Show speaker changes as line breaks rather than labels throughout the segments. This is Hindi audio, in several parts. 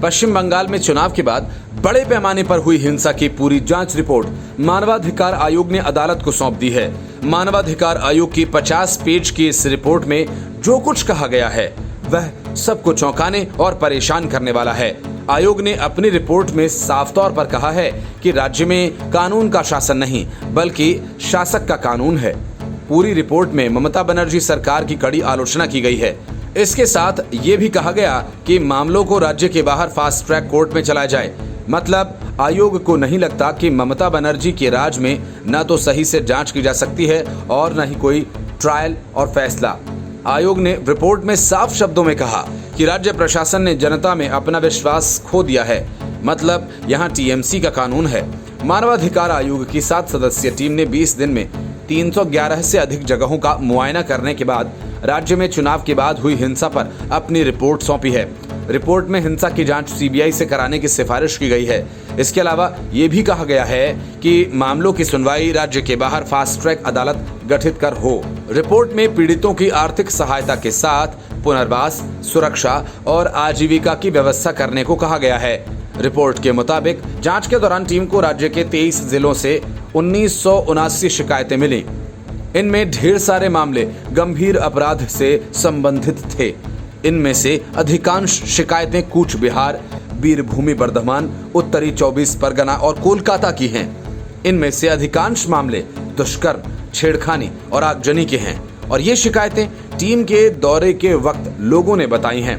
पश्चिम बंगाल में चुनाव के बाद बड़े पैमाने पर हुई हिंसा की पूरी जांच रिपोर्ट मानवाधिकार आयोग ने अदालत को सौंप दी है। मानवाधिकार आयोग की 50 पेज की इस रिपोर्ट में जो कुछ कहा गया है वह सबको चौंकाने और परेशान करने वाला है। आयोग ने अपनी रिपोर्ट में साफ तौर पर कहा है कि राज्य में कानून का शासन नहीं बल्कि शासक का कानून है। पूरी रिपोर्ट में ममता बनर्जी सरकार की कड़ी आलोचना की गई है। इसके साथ ये भी कहा गया कि मामलों को राज्य के बाहर फास्ट ट्रैक कोर्ट में चलाया जाए। मतलब आयोग को नहीं लगता कि ममता बनर्जी के राज में न तो सही से जांच की जा सकती है और न ही कोई ट्रायल और फैसला। आयोग ने रिपोर्ट में साफ शब्दों में कहा कि राज्य प्रशासन ने जनता में अपना विश्वास खो दिया है। मतलब यहाँ टीएमसी का कानून है। मानवाधिकार आयोग की 7 सदस्यीय टीम ने 20 दिन में 311 से अधिक जगहों का मुआयना करने के बाद राज्य में चुनाव के बाद हुई हिंसा पर अपनी रिपोर्ट सौंपी है। रिपोर्ट में हिंसा की जांच सीबीआई से कराने की सिफारिश की गई है। इसके अलावा ये भी कहा गया है कि मामलों की सुनवाई राज्य के बाहर फास्ट ट्रैक अदालत गठित कर हो। रिपोर्ट में पीड़ितों की आर्थिक सहायता के साथ पुनर्वास, सुरक्षा और आजीविका की व्यवस्था करने को कहा गया है। रिपोर्ट के मुताबिक जांच के दौरान टीम को राज्य के 23 जिलों से 1979 शिकायतें मिली। इनमें ढेर सारे मामले गंभीर अपराध से संबंधित थे। इनमें से अधिकांश शिकायतें कूच बिहार, बीरभूमि बर्धमान, उत्तरी 24 परगना और कोलकाता की हैं। इनमें से अधिकांश मामले दुष्कर्म, छेड़खानी और आगजनी के हैं और ये शिकायतें टीम के दौरे के वक्त लोगों ने बताई हैं।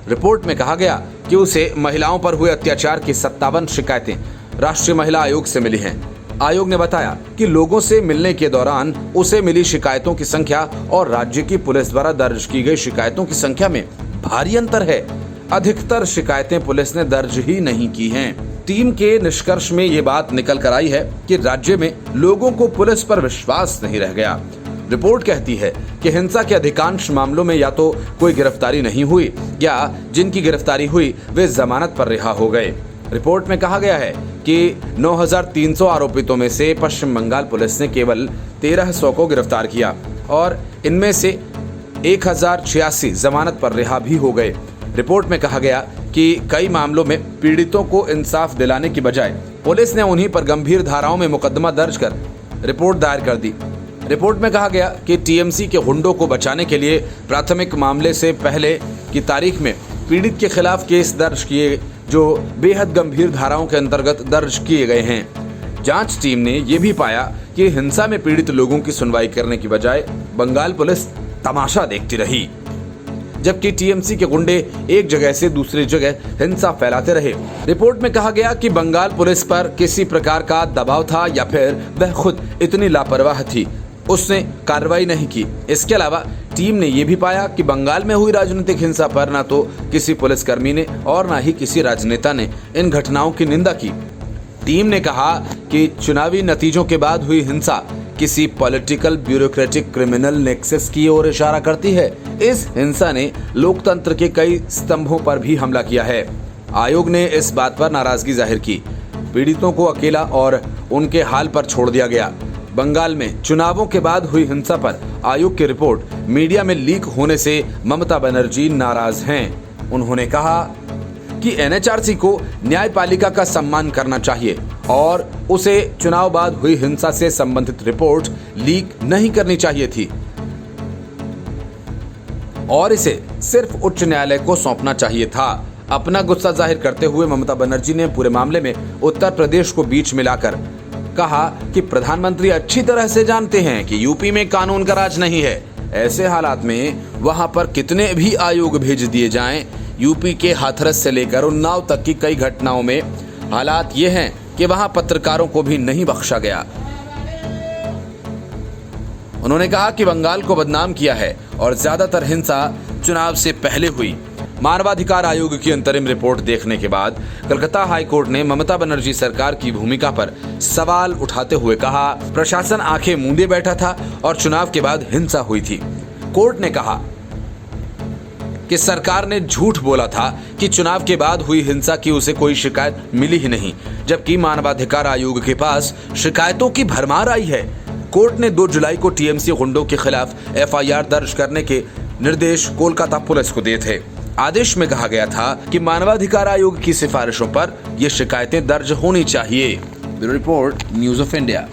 रिपोर्ट में कहा गया कि उसे महिलाओं पर हुए अत्याचार की 57 शिकायतें राष्ट्रीय महिला आयोग से मिली हैं। आयोग ने बताया कि लोगों से मिलने के दौरान उसे मिली शिकायतों की संख्या और राज्य की पुलिस द्वारा दर्ज की गई शिकायतों की संख्या में भारी अंतर है। अधिकतर शिकायतें पुलिस ने दर्ज ही नहीं की हैं। टीम के निष्कर्ष में ये बात निकल कर आई है कि राज्य में लोगों को पुलिस पर विश्वास नहीं रह गया। रिपोर्ट कहती है कि हिंसा के अधिकांश मामलों में या तो कोई गिरफ्तारी नहीं हुई या जिनकी गिरफ्तारी हुई वे जमानत पर रिहा हो गए। रिपोर्ट में कहा गया है कि 9,300 आरोपितों में से पश्चिम बंगाल पुलिस ने केवल 1,300 को गिरफ्तार किया और इनमें से 1,086 जमानत पर रिहा भी हो गए। रिपोर्ट में कहा गया कि कई मामलों में पीड़ितों को इंसाफ दिलाने की बजाय पुलिस ने उन्हीं पर गंभीर धाराओं में मुकदमा दर्ज कर रिपोर्ट दायर कर दी। रिपोर्ट में कहा गया कि टीएमसी के गुंडों को बचाने के लिए प्राथमिक मामले से पहले की तारीख में पीड़ित के खिलाफ केस दर्ज किए जो बेहद गंभीर धाराओं के अंतर्गत दर्ज किए गए हैं। जांच टीम ने यह भी पाया कि हिंसा में पीड़ित लोगों की सुनवाई करने की बजाय बंगाल पुलिस तमाशा देखती रही, जबकि टीएमसी के गुंडे एक जगह से दूसरी जगह हिंसा फैलाते रहे। रिपोर्ट में कहा गया कि बंगाल पुलिस पर किसी प्रकार का दबाव था या फिर वह खुद इतनी लापरवाह थी, उसने कार्रवाई नहीं की। इसके अलावा टीम ने यह भी पाया कि बंगाल में हुई राजनीतिक हिंसा पर न तो किसी पुलिसकर्मी ने और न ही किसी राजनेता ने इन घटनाओं की निंदा की। टीम ने कहा कि चुनावी नतीजों के बाद हुई हिंसा किसी पॉलिटिकल ब्यूरोक्रेटिक क्रिमिनल नेक्सस की ओर इशारा करती है। इस हिंसा ने लोकतंत्र के कई स्तंभों पर भी हमला किया है। आयोग ने इस बात पर नाराजगी जाहिर की। पीड़ितों को अकेला और उनके हाल पर छोड़ दिया गया। बंगाल में चुनावों के बाद हुई हिंसा पर आयोग की रिपोर्ट मीडिया में लीक होने से ममता बनर्जी नाराज हैं। उन्होंने कहा कि एनएचआरसी को न्यायपालिका का सम्मान करना चाहिए और उसे चुनाव बाद हुई हिंसा से संबंधित रिपोर्ट लीक नहीं करनी चाहिए थी और इसे सिर्फ उच्च न्यायालय को सौंपना चाहिए था। अपना गुस्सा जाहिर करते हुए ममता बनर्जी ने पूरे मामले में उत्तर प्रदेश को बीच मिलाकर कहा कि प्रधानमंत्री अच्छी तरह से जानते हैं कि यूपी में कानून का राज नहीं है। ऐसे हालात में वहां पर कितने भी आयोग भेज दिए जाएं, यूपी के हाथरस से लेकर उन्नाव तक की कई घटनाओं में हालात ये हैं कि वहां पत्रकारों को भी नहीं बख्शा गया। उन्होंने कहा कि बंगाल को बदनाम किया है और ज्यादातर हिंसा चुनाव से पहले हुई। मानवाधिकार आयोग की अंतरिम रिपोर्ट देखने के बाद कलकत्ता हाईकोर्ट ने ममता बनर्जी सरकार की भूमिका पर सवाल उठाते हुए कहा, प्रशासन आंखें मूंदे बैठा था और चुनाव के बाद हिंसा हुई थी। कोर्ट ने कहा कि सरकार ने झूठ बोला था कि चुनाव के बाद हुई हिंसा की उसे कोई शिकायत मिली ही नहीं, जबकि मानवाधिकार आयोग के पास शिकायतों की भरमार आई है। कोर्ट ने 2 जुलाई को टीएमसी गुंडों के खिलाफ एफआईआर दर्ज करने के निर्देश कोलकाता पुलिस को दिए थे। आदेश में कहा गया था कि मानवाधिकार आयोग की सिफारिशों पर ये शिकायतें दर्ज होनी चाहिए। Bureau report, news of India.